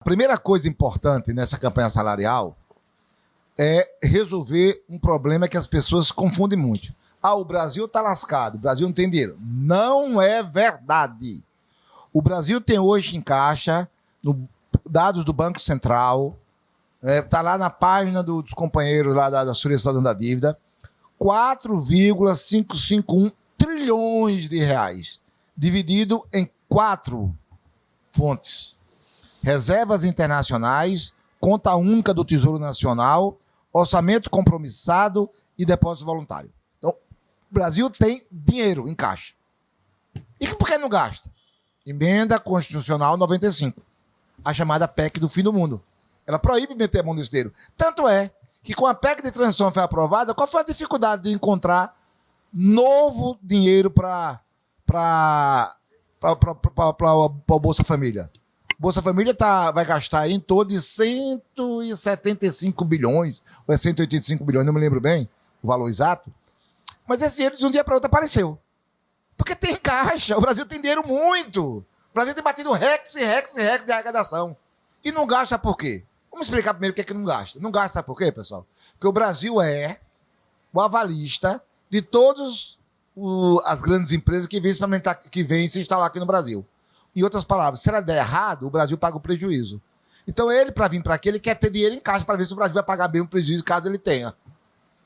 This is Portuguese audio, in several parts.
A primeira coisa importante nessa campanha salarial é resolver um problema que as pessoas confundem muito. Ah, o Brasil está lascado, o Brasil não tem dinheiro. Não é verdade. O Brasil tem hoje em caixa, dados do Banco Central, está lá na página dos companheiros lá da Solução da Dívida, 4,551 trilhões de reais, dividido em 4 fontes. Reservas internacionais, conta única do Tesouro Nacional, orçamento compromissado e depósito voluntário. Então, o Brasil tem dinheiro em caixa. E por que não gasta? Emenda Constitucional 95, a chamada PEC do fim do mundo. Ela proíbe meter a mão nesse dinheiro. Tanto é que, com a PEC de transição foi aprovada, qual foi a dificuldade de encontrar novo dinheiro para o Bolsa Família? Bolsa Família vai gastar em torno de 175 bilhões, ou é 185 bilhões, não me lembro bem o valor exato. Mas esse dinheiro, de um dia para outro, apareceu. Porque tem caixa. O Brasil tem dinheiro muito. O Brasil tem batido recordes e recordes e recordes de arrecadação. E não gasta por quê? Vamos explicar primeiro o que é que não gasta. Não gasta por quê, pessoal? Porque o Brasil é o avalista de todas as grandes empresas que vêm se instalar aqui no Brasil. Em outras palavras, se ela der errado, o Brasil paga o prejuízo. Então ele, para vir para aqui, ele quer ter dinheiro em caixa para ver se o Brasil vai pagar bem o prejuízo caso ele tenha.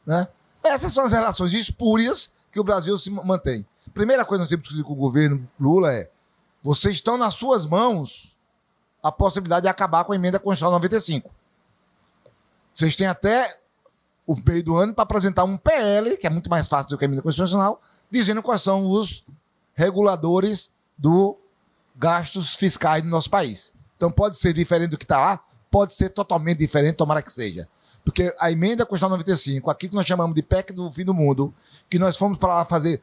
Né? Essas são as relações espúrias que o Brasil se mantém. Primeira coisa que nós temos que discutir com o governo Lula é: vocês estão nas suas mãos a possibilidade de acabar com a emenda constitucional 95. Vocês têm até o meio do ano para apresentar um PL, que é muito mais fácil do que a emenda constitucional, dizendo quais são os reguladores do gastos fiscais no nosso país. Então pode ser diferente do que está lá, pode ser totalmente diferente, tomara que seja. Porque a emenda constitucional 95, aqui que nós chamamos de PEC do fim do mundo, que nós fomos para lá fazer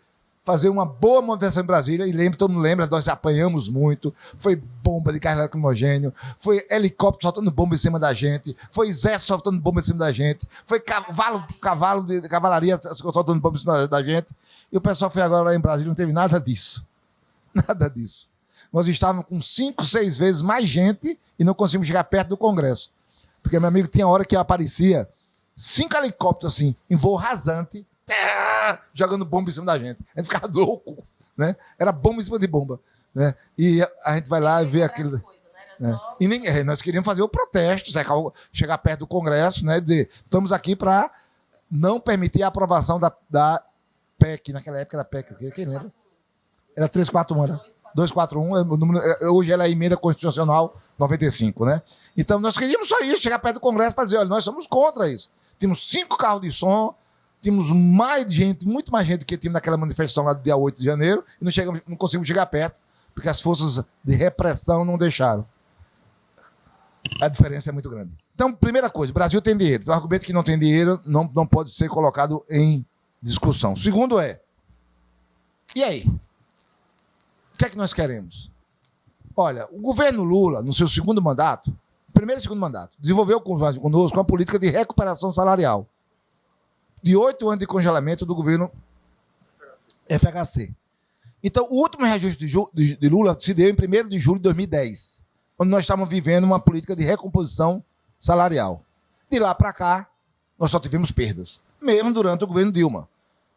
uma boa movimentação em Brasília, e todo mundo lembra, nós apanhamos muito, foi bomba de gás lacrimogênio, foi helicóptero soltando bomba em cima da gente, foi exército soltando bomba em cima da gente, foi cavalo de cavalaria soltando bomba em cima da gente, e o pessoal foi agora lá em Brasília, não teve nada disso. Nada disso. Nós estávamos com 5, 6 vezes mais gente e não conseguimos chegar perto do Congresso. Porque, meu amigo, tinha hora que aparecia 5 helicópteros assim, em voo rasante, jogando bomba em cima da gente. A gente ficava louco, né? Era bomba em cima de bomba, né? E a gente vai lá e vê aquilo. Né? E nós queríamos fazer o protesto, chegar perto do Congresso, né? Dizer, estamos aqui para não permitir a aprovação da PEC. Naquela época era PEC, o quê? Quem lembra? Era 341, era? 241, hoje ela é a emenda constitucional 95, né? Então nós queríamos só isso, chegar perto do Congresso para dizer, olha, nós somos contra isso. Tínhamos 5 carros de som, tínhamos mais gente, muito mais gente do que tínhamos naquela manifestação lá do dia 8 de janeiro, e não conseguimos chegar perto, porque as forças de repressão não deixaram. A diferença é muito grande. Então, primeira coisa, o Brasil tem dinheiro. Então, o argumento que não tem dinheiro não pode ser colocado em discussão. Segundo e aí? O que é que nós queremos? Olha, o governo Lula, no seu primeiro e segundo mandato, desenvolveu conosco uma política de recuperação salarial de 8 anos de congelamento do governo FHC. Então, o último reajuste de Lula se deu em 1º de julho de 2010, onde nós estávamos vivendo uma política de recomposição salarial. De lá para cá, nós só tivemos perdas, mesmo durante o governo Dilma.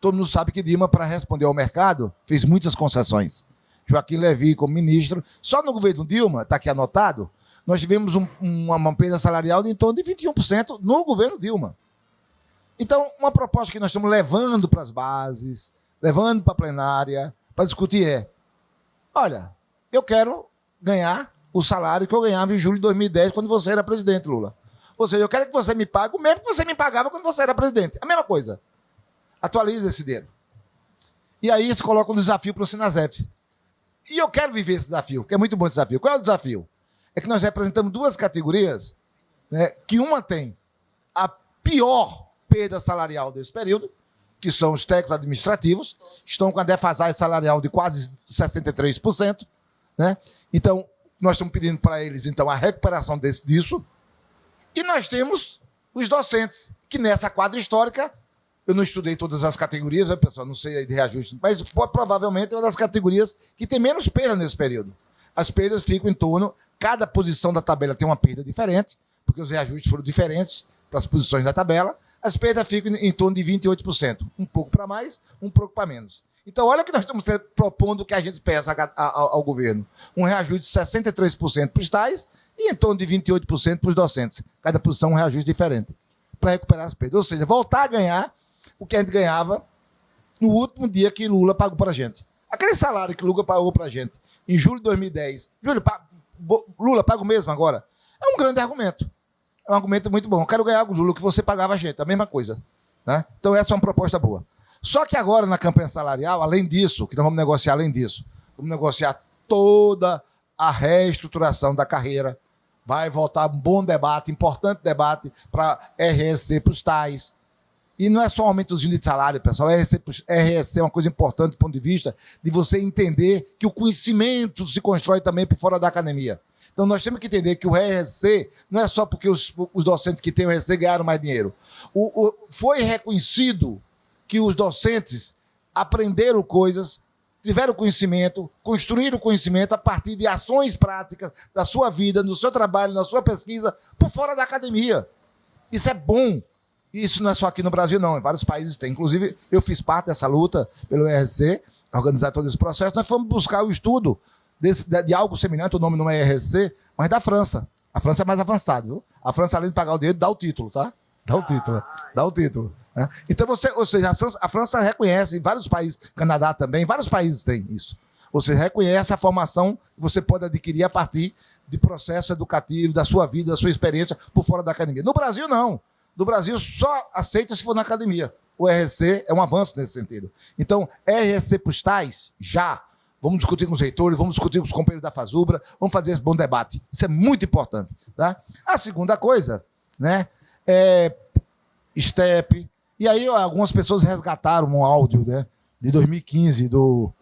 Todo mundo sabe que Dilma, para responder ao mercado, fez muitas concessões. Joaquim Levy como ministro. Só no governo Dilma, está aqui anotado, nós tivemos uma perda salarial de em torno de 21% no governo Dilma. Então, uma proposta que nós estamos levando para as bases, levando para a plenária, para discutir olha, eu quero ganhar o salário que eu ganhava em julho de 2010, quando você era presidente, Lula. Ou seja, eu quero que você me pague o mesmo que você me pagava quando você era presidente. A mesma coisa. Atualize esse dinheiro. E aí se coloca um desafio para o Sinasef. E eu quero viver esse desafio, porque é muito bom esse desafio. Qual é o desafio? É que nós representamos 2 categorias, né, que uma tem a pior perda salarial desse período, que são os técnicos administrativos, estão com a defasagem salarial de quase 63%. Né? Então, nós estamos pedindo para eles então, a recuperação disso. E nós temos os docentes, que nessa quadra histórica, eu não estudei todas as categorias, pessoal, não sei aí de reajuste, mas provavelmente é uma das categorias que tem menos perda nesse período. as perdas ficam em torno... Cada posição da tabela tem uma perda diferente, porque os reajustes foram diferentes para as posições da tabela. As perdas ficam em torno de 28%. Um pouco para mais, um pouco para menos. Então, olha o que nós estamos propondo que a gente peça ao governo. Um reajuste de 63% para os tais e em torno de 28% para os docentes. Cada posição um reajuste diferente, para recuperar as perdas. Ou seja, voltar a ganhar o que a gente ganhava no último dia que Lula pagou para a gente. Aquele salário que Lula pagou para a gente em julho de 2010. Lula paga o mesmo agora. É um grande argumento. É um argumento muito bom. Eu quero ganhar o Lula que você pagava a gente. A mesma coisa. Né? Então, essa é uma proposta boa. Só que agora, na campanha salarial, além disso, que nós vamos negociar além disso, vamos negociar toda a reestruturação da carreira. Vai voltar um bom debate, importante debate para RSC para os tais. E não é só um aumentozinho de salário, pessoal. RSC é uma coisa importante do ponto de vista de você entender que o conhecimento se constrói também por fora da academia. Então, nós temos que entender que o RSC não é só porque os docentes que têm o RSC ganharam mais dinheiro. Foi reconhecido que os docentes aprenderam coisas, tiveram conhecimento, construíram conhecimento a partir de ações práticas da sua vida, no seu trabalho, na sua pesquisa, por fora da academia. Isso é bom. Isso não é só aqui no Brasil, não. Em vários países tem. Inclusive, eu fiz parte dessa luta pelo RSC, organizar todo esse processo. Nós fomos buscar o estudo de algo semelhante, o nome não é RSC, mas da França. A França é mais avançada, viu? A França, além de pagar o dinheiro, dá o título, tá? Dá o título. Né? Então, ou seja, a França reconhece, em vários países, Canadá também, vários países têm isso. Você reconhece a formação que você pode adquirir a partir de processo educativo, da sua vida, da sua experiência por fora da academia. No Brasil, não. No Brasil, só aceita se for na academia. O RSC é um avanço nesse sentido. Então, RSC para os tais, já. Vamos discutir com os reitores, vamos discutir com os companheiros da FASUBRA, vamos fazer esse bom debate. Isso é muito importante. Tá? A segunda coisa, né, é STEP. E aí, algumas pessoas resgataram um áudio, né, de 2015 do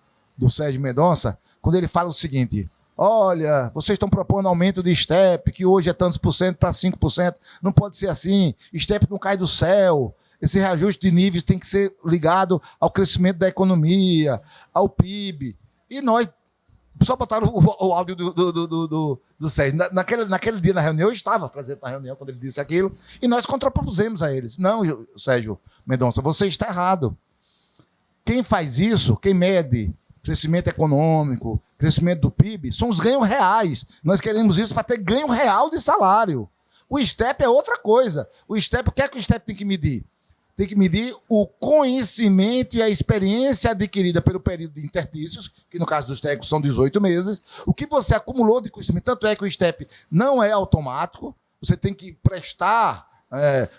Sérgio Mendonça, quando ele fala o seguinte: olha, vocês estão propondo aumento de STEP, que hoje é tantos por cento para 5%. Não pode ser assim. STEP não cai do céu. Esse reajuste de níveis tem que ser ligado ao crescimento da economia, ao PIB. E nós só botaram o áudio do Sérgio. Naquele dia na reunião, eu estava presente na reunião quando ele disse aquilo, e nós contrapusemos a eles. Não, Sérgio Mendonça, você está errado. Quem faz isso, quem mede crescimento econômico, crescimento do PIB, são os ganhos reais. Nós queremos isso para ter ganho real de salário. O STEP é outra coisa. O que é que o STEP tem que medir? Tem que medir o conhecimento e a experiência adquirida pelo período de interstícios, que no caso dos técnicos são 18 meses, o que você acumulou de conhecimento. Tanto é que o STEP não é automático, você tem que prestar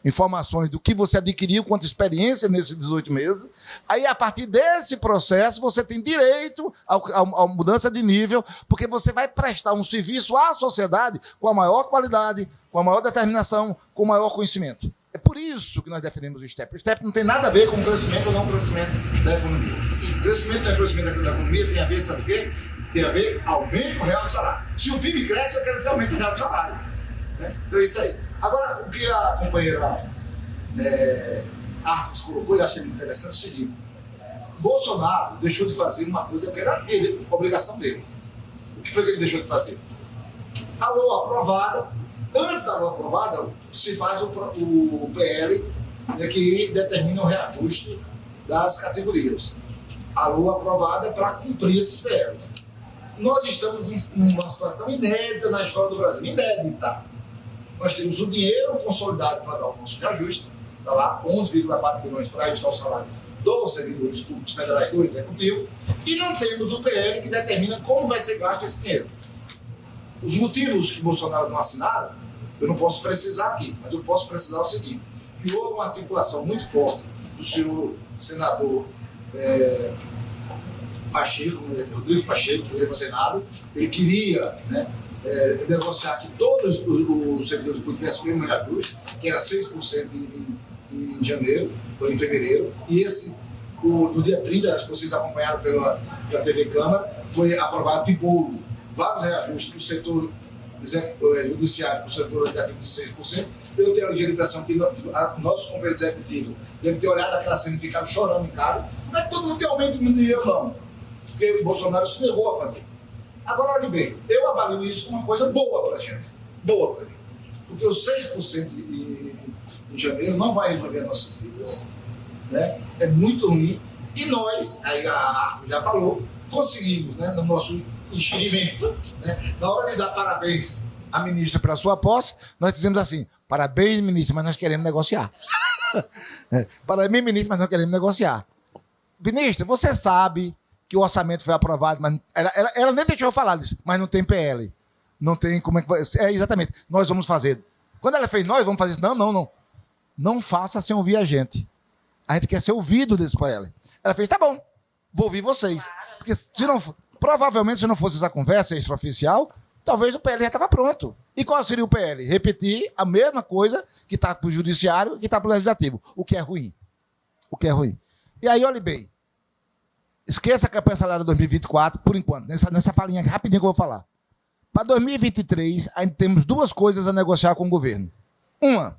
informações do que você adquiriu quanto experiência nesses 18 meses. Aí, a partir desse processo, você tem direito à mudança de nível, porque você vai prestar um serviço à sociedade com a maior qualidade, com a maior determinação, com o maior conhecimento. É por isso que nós defendemos o STEP. O STEP não tem nada a ver com crescimento ou não crescimento da economia. Sim. Crescimento não é crescimento da economia, tem a ver, sabe o quê? Tem a ver aumento real do salário. Se o PIB cresce, eu quero ter aumento real do salário. Né? Então é isso aí. Agora, o que a companheira Artes colocou, eu achei interessante, é o seguinte: Bolsonaro deixou de fazer uma coisa que era obrigação dele. O que foi que ele deixou de fazer? A LOA aprovada. Antes da LOA aprovada, se faz o PL, né, que determina o reajuste das categorias. A LOA aprovada é para cumprir esses PLs. Nós estamos numa situação inédita na história do Brasil. Inédita. Nós temos o dinheiro consolidado para dar o nosso reajuste, está lá, 11,4 bilhões para ajustar o salário dos servidores públicos federais do Executivo, e não temos o PL que determina como vai ser gasto esse dinheiro. Os motivos que Bolsonaro não assinaram, eu não posso precisar aqui, mas eu posso precisar o seguinte: que houve uma articulação muito forte do senhor senador Pacheco, Rodrigo Pacheco, presidente do Senado. Ele queria, né, negociar que todos os servidores públicos tivessem o mesmo reajuste, que era 6% em janeiro, ou em fevereiro, e no dia 30, acho que vocês acompanharam pela TV Câmara, foi aprovado de bolo vários reajustes para o setor judiciário, para o setor legislativo de 6%. Eu tenho a ligeira impressão que nossos companheiros executivos devem ter olhado aquela cena e ficado chorando em casa. Como é que todo mundo tem aumento de dinheiro, não? Porque o Bolsonaro se negou a fazer. Agora, olhe bem, eu avalio isso como uma coisa boa para a gente. Boa para a gente. Porque os 6% em janeiro não vai resolver nossas vidas. Né? É muito ruim. E nós, aí a Arthur já falou, conseguimos, né, no nosso enxerimento, né, na hora de dar parabéns à ministra pela sua posse, nós dizemos assim: parabéns, ministra, mas nós queremos negociar. Parabéns, ministra, mas nós queremos negociar. Ministra, você sabe que o orçamento foi aprovado, mas ela nem deixou eu falar disso, mas não tem PL. Não tem como é que vai. Exatamente, nós vamos fazer. Quando ela fez, nós vamos fazer isso. Não. Não faça sem ouvir a gente. A gente quer ser ouvido desse PL. Ela fez, tá bom, vou ouvir vocês. Porque provavelmente, se não fosse essa conversa extraoficial, talvez o PL já estava pronto. E qual seria o PL? Repetir a mesma coisa que está para o judiciário e que está para o legislativo, o que é ruim. E aí, olhe bem, esqueça a campanha salarial 2024, por enquanto, nessa falinha rapidinho que eu vou falar. Para 2023, ainda temos duas coisas a negociar com o governo. Uma,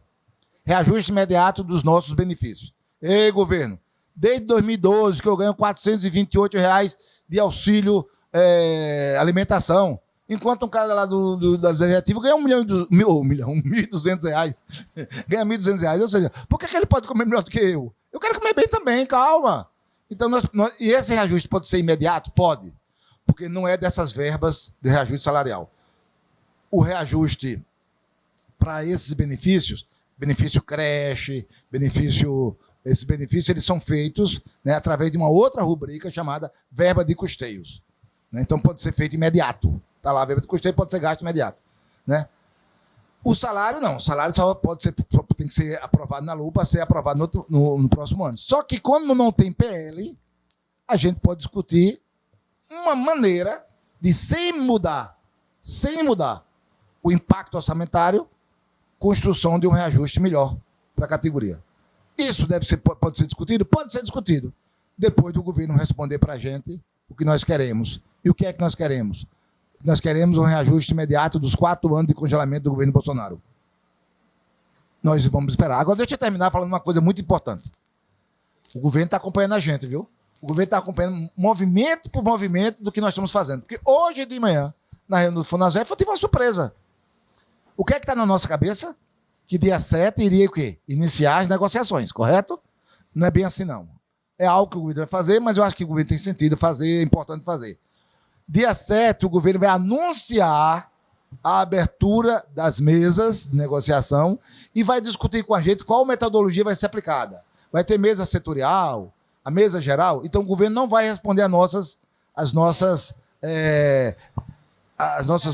reajuste imediato dos nossos benefícios. Ei, governo, desde 2012 que eu ganho R$ 428 de auxílio alimentação, enquanto um cara lá do legislativo ganha R$ 1.200. Ganha R$ 1.200. Ou seja, por que ele pode comer melhor do que eu? Eu quero comer bem também, calma. Então, e esse reajuste pode ser imediato? Pode. Porque não é dessas verbas de reajuste salarial. O reajuste para esses benefícios, benefício creche, esses benefícios eles são feitos, né, através de uma outra rubrica chamada verba de custeios. Né? Então, pode ser feito imediato. Está lá, a verba de custeio pode ser gasto imediato. Né? O salário, não. O salário só tem que ser aprovado na LUA para ser aprovado no próximo ano. Só que, como não tem PL, a gente pode discutir uma maneira de, sem mudar o impacto orçamentário, construção de um reajuste melhor para a categoria. Isso pode ser discutido? Pode ser discutido. Depois do governo responder para a gente o que nós queremos. E o que é que nós queremos? Nós queremos um reajuste imediato dos 4 anos de congelamento do governo Bolsonaro. Nós vamos esperar. Agora, deixa eu terminar falando uma coisa muito importante. O governo está acompanhando a gente, viu? O governo está acompanhando movimento por movimento do que nós estamos fazendo. Porque hoje de manhã, na reunião do Funasef, eu tive uma surpresa. O que é que está na nossa cabeça? Que dia 7 iria o quê? Iniciar as negociações, correto? Não é bem assim, não. É algo que o governo vai fazer, mas eu acho que o governo tem sentido fazer, é importante fazer. Dia 7, o governo vai anunciar a abertura das mesas de negociação e vai discutir com a gente qual metodologia vai ser aplicada. Vai ter mesa setorial, a mesa geral? Então, o governo não vai responder as nossas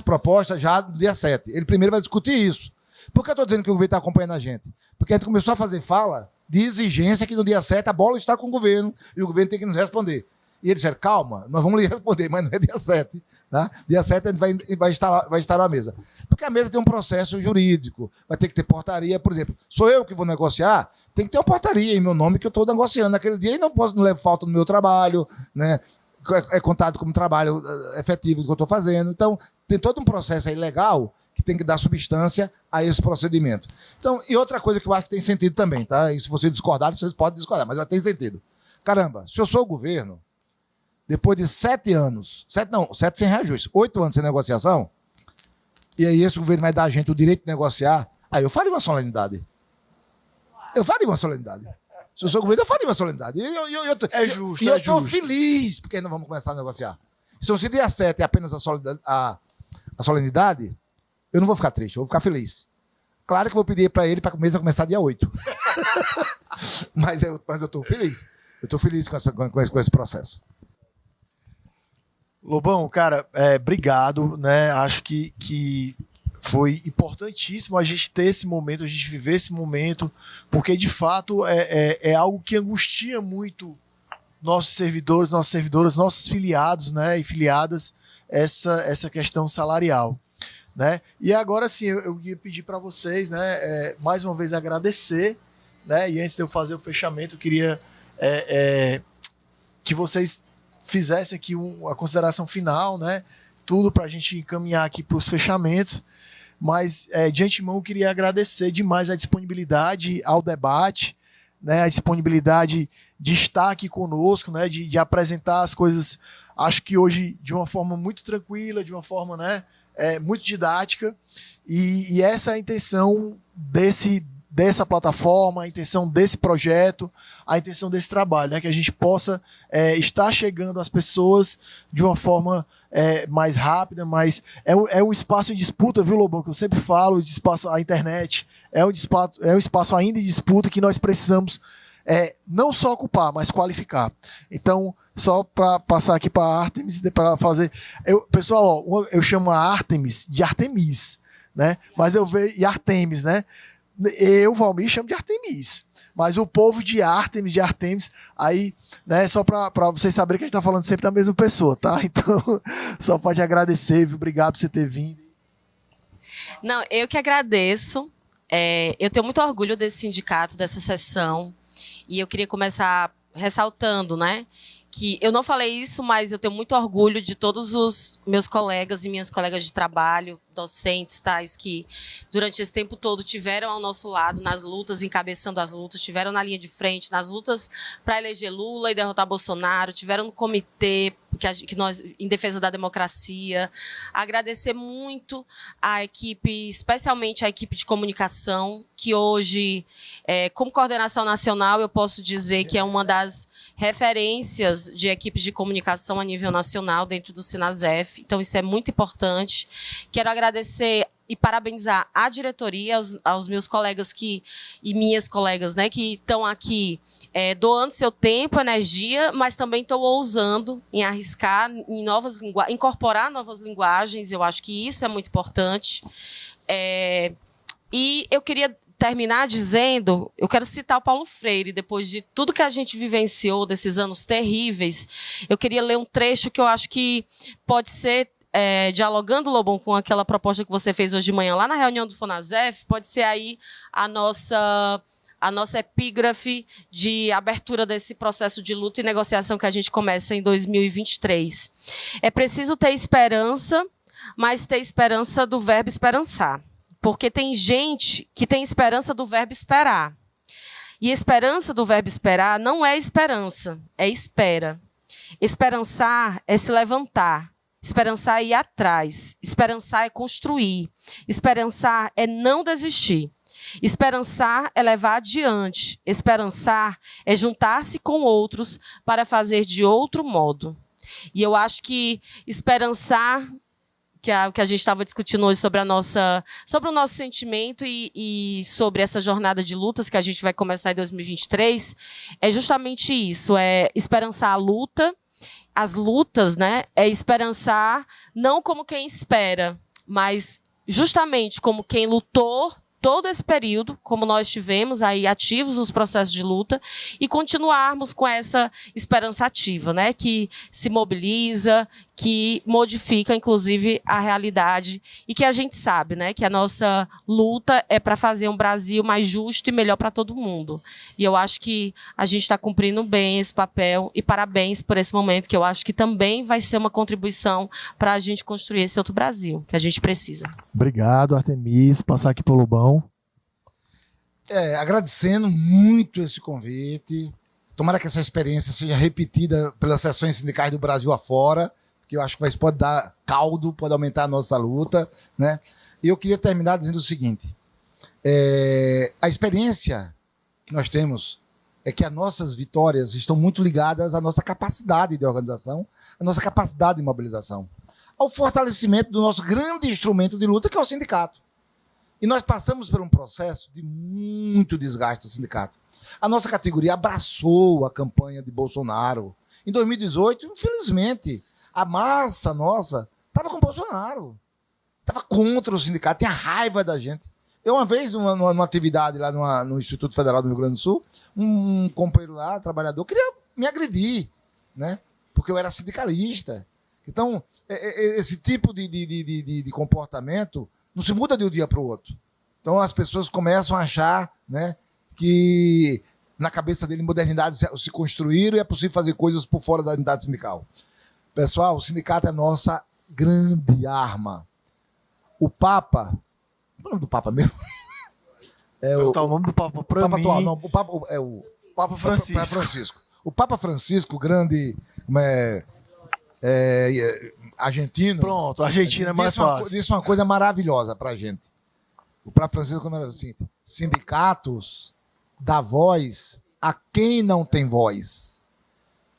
propostas já no dia 7. Ele primeiro vai discutir isso. Por que eu estou dizendo que o governo está acompanhando a gente? Porque a gente começou a fazer fala de exigência que no dia 7 a bola está com o governo e o governo tem que nos responder. E eles disseram, calma, nós vamos lhe responder, mas não é dia 7. Tá? Dia 7 a gente vai estar na mesa. Porque a mesa tem um processo jurídico, vai ter que ter portaria, por exemplo. Sou eu que vou negociar, tem que ter uma portaria em meu nome que eu estou negociando naquele dia e não levo falta no meu trabalho, né? É contado como trabalho efetivo do que eu estou fazendo. Então, tem todo um processo aí legal que tem que dar substância a esse procedimento. Então, e outra coisa que eu acho que tem sentido também, tá? E se vocês discordarem, vocês podem discordar, mas já tem sentido. Caramba, se eu sou o governo, depois de 7 anos, 7 sem reajuste, 8 anos sem negociação, e aí esse governo vai dar a gente o direito de negociar, aí eu faria uma solenidade. Eu faria uma solenidade. Se eu sou o governo, eu faria uma solenidade. É justo. E eu estou feliz, porque não vamos começar a negociar. Se o dia 7 é apenas a solenidade, eu não vou ficar triste, eu vou ficar feliz. Claro que eu vou pedir para ele para a mesa começar dia 8. mas eu estou feliz. Eu estou feliz com esse processo. Lobão, cara, obrigado, né? Acho que foi importantíssimo a gente ter esse momento, a gente viver esse momento, porque de fato é algo que angustia muito nossos servidores, nossas servidoras, nossos filiados, né, e filiadas, essa questão salarial, né? E agora sim, eu ia pedir para vocês, né, mais uma vez agradecer, né? E antes de eu fazer o fechamento, eu queria que vocês fizessem aqui a consideração final, né? Tudo para a gente encaminhar aqui para os fechamentos. Mas, de antemão, eu queria agradecer demais a disponibilidade ao debate, né? A disponibilidade de estar aqui conosco, né? De apresentar as coisas acho que hoje de uma forma muito tranquila, de uma forma, né, muito didática, e essa é a intenção dessa plataforma, a intenção desse projeto, a intenção desse trabalho, né, que a gente possa estar chegando às pessoas de uma forma mais rápida, mas é um espaço em disputa, viu, Lobão, que eu sempre falo, de espaço, a internet é um espaço ainda em disputa que nós precisamos não só ocupar, mas qualificar. Então, só para passar aqui para a Artemis, para fazer... pessoal, ó, eu chamo a Artemis de Artemis, né? Mas eu vejo... E Artemis, né? Eu, Valmir, chamo de Artemis. Mas o povo de Artemis, aí, né? Só para vocês saberem que a gente está falando sempre da mesma pessoa, tá? Então, só para te agradecer, viu? Obrigado por você ter vindo. Não, eu que agradeço. Eu tenho muito orgulho desse sindicato, dessa sessão. E eu queria começar ressaltando, né, que eu não falei isso, mas eu tenho muito orgulho de todos os meus colegas e minhas colegas de trabalho, docentes, tais, que durante esse tempo todo tiveram ao nosso lado nas lutas, encabeçando as lutas, tiveram na linha de frente, nas lutas para eleger Lula e derrotar Bolsonaro, tiveram no comitê que nós, em defesa da democracia. Agradecer muito a equipe, especialmente a equipe de comunicação, que hoje, como coordenação nacional, eu posso dizer que é uma das referências de equipes de comunicação a nível nacional dentro do Sinasef. Então, isso é muito importante. Quero agradecer e parabenizar a diretoria, aos meus colegas e minhas colegas, né, que estão aqui doando seu tempo, energia, mas também estão ousando em arriscar, em incorporar novas linguagens. Eu acho que isso é muito importante. E eu queria terminar dizendo, eu quero citar o Paulo Freire, depois de tudo que a gente vivenciou, desses anos terríveis, eu queria ler um trecho que eu acho que pode ser, dialogando, Lobão, com aquela proposta que você fez hoje de manhã lá na reunião do Fonasef, pode ser aí a nossa epígrafe de abertura desse processo de luta e negociação que a gente começa em 2023. É preciso ter esperança, mas ter esperança do verbo esperançar. Porque tem gente que tem esperança do verbo esperar. E esperança do verbo esperar não é esperança, é espera. Esperançar é se levantar. Esperançar é ir atrás. Esperançar é construir. Esperançar é não desistir. Esperançar é levar adiante. Esperançar é juntar-se com outros para fazer de outro modo. E eu acho que esperançar, que a gente estava discutindo hoje sobre o nosso sentimento e sobre essa jornada de lutas que a gente vai começar em 2023, é justamente isso, é esperançar a luta, as lutas, né? É esperançar não como quem espera, mas justamente como quem lutou todo esse período, como nós tivemos aí ativos nos processos de luta, e continuarmos com essa esperança ativa, né, que se mobiliza, que modifica, inclusive, a realidade, e que a gente sabe, né, que a nossa luta é para fazer um Brasil mais justo e melhor para todo mundo. E eu acho que a gente está cumprindo bem esse papel, e parabéns por esse momento, que eu acho que também vai ser uma contribuição para a gente construir esse outro Brasil, que a gente precisa. Obrigado, Artemis. Passar aqui para o Lobão. Agradecendo muito esse convite. Tomara que essa experiência seja repetida pelas seções sindicais do Brasil afora, que eu acho que pode dar caldo, pode aumentar a nossa luta, né? E eu queria terminar dizendo o seguinte: a experiência que nós temos é que as nossas vitórias estão muito ligadas à nossa capacidade de organização, à nossa capacidade de mobilização, ao fortalecimento do nosso grande instrumento de luta, que é o sindicato. E nós passamos por um processo de muito desgaste do sindicato. A nossa categoria abraçou a campanha de Bolsonaro. Em 2018, infelizmente, a massa nossa estava com Bolsonaro. Estava contra o sindicato, tinha raiva da gente. Eu, uma vez, numa atividade lá no Instituto Federal do Rio Grande do Sul, um companheiro lá, trabalhador, queria me agredir, né? Porque eu era sindicalista. Então, esse tipo de comportamento não se muda de um dia para o outro. Então, as pessoas começam a achar, né, que na cabeça dele modernidade se construíram e é possível fazer coisas por fora da unidade sindical. Pessoal, o sindicato é a nossa grande arma. O Papa... Qual é o nome do Papa mesmo? O nome do Papa para mim... Atual, não, o Papa é o... Papa Francisco. Francisco. O Papa Francisco, grande... argentino. Pronto, a Argentina é mais fácil. Disse uma coisa maravilhosa pra gente. O Papa Francisco, quando era assim, sindicatos dá voz a quem não tem voz.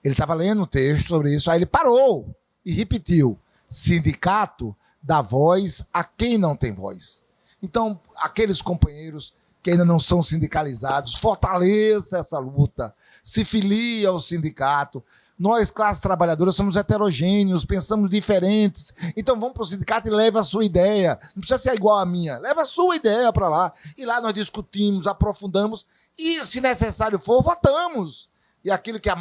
Ele estava lendo um texto sobre isso, aí ele parou e repetiu. Sindicato dá voz a quem não tem voz. Então, aqueles companheiros que ainda não são sindicalizados, fortaleça essa luta, se filie ao sindicato. Nós, classe trabalhadora, somos heterogêneos, pensamos diferentes. Então vamos para o sindicato e leve a sua ideia. Não precisa ser igual à minha. Leva a sua ideia para lá. E lá nós discutimos, aprofundamos e, se necessário for, votamos. E aquilo que a